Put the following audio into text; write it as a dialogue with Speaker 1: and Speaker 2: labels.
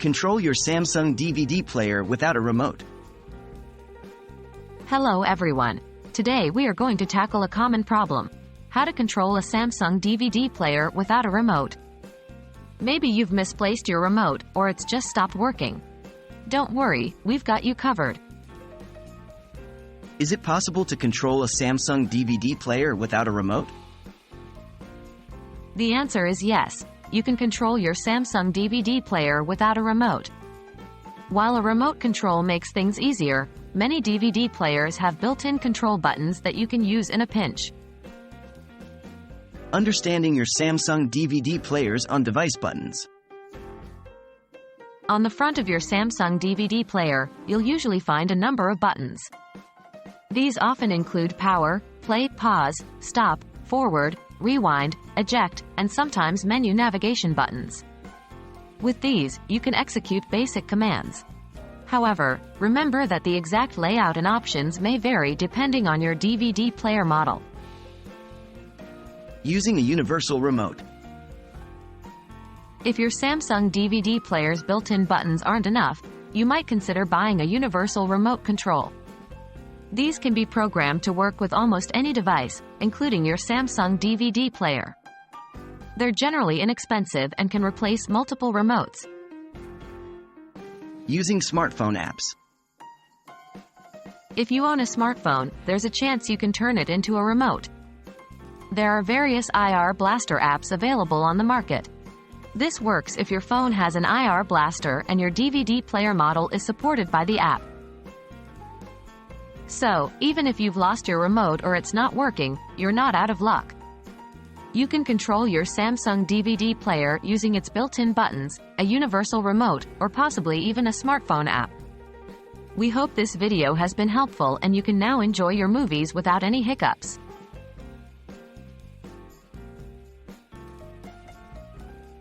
Speaker 1: Control your Samsung DVD player without a remote.
Speaker 2: Hello everyone. Today we are going to tackle a common problem: how to control a Samsung DVD player without a remote. Maybe you've misplaced your remote, or it's just stopped working. Don't worry, we've got you covered.
Speaker 1: Is it possible to control a Samsung DVD player without a remote?
Speaker 2: The answer is yes. You can control your Samsung DVD player without a remote. While a remote control makes things easier, many DVD players have built-in control buttons that you can use in a pinch.
Speaker 1: Understanding your Samsung DVD player's on-device buttons.
Speaker 2: On the front of your Samsung DVD player, you'll usually find a number of buttons. These often include power, play, pause, stop, forward, rewind, eject, and sometimes menu navigation buttons. With these, you can execute basic commands. However, remember that the exact layout and options may vary depending on your DVD player model.
Speaker 1: Using a universal remote.
Speaker 2: If your Samsung DVD player's built-in buttons aren't enough, you might consider buying a universal remote control. These can be programmed to work with almost any device, including your Samsung DVD player. They're generally inexpensive and can replace multiple remotes.
Speaker 1: Using smartphone apps.
Speaker 2: If you own a smartphone, there's a chance you can turn it into a remote. There are various IR blaster apps available on the market. This works if your phone has an IR blaster and your DVD player model is supported by the app. So, even if you've lost your remote or it's not working, you're not out of luck. You can control your Samsung DVD player using its built-in buttons, a universal remote, or possibly even a smartphone app. We hope this video has been helpful and you can now enjoy your movies without any hiccups.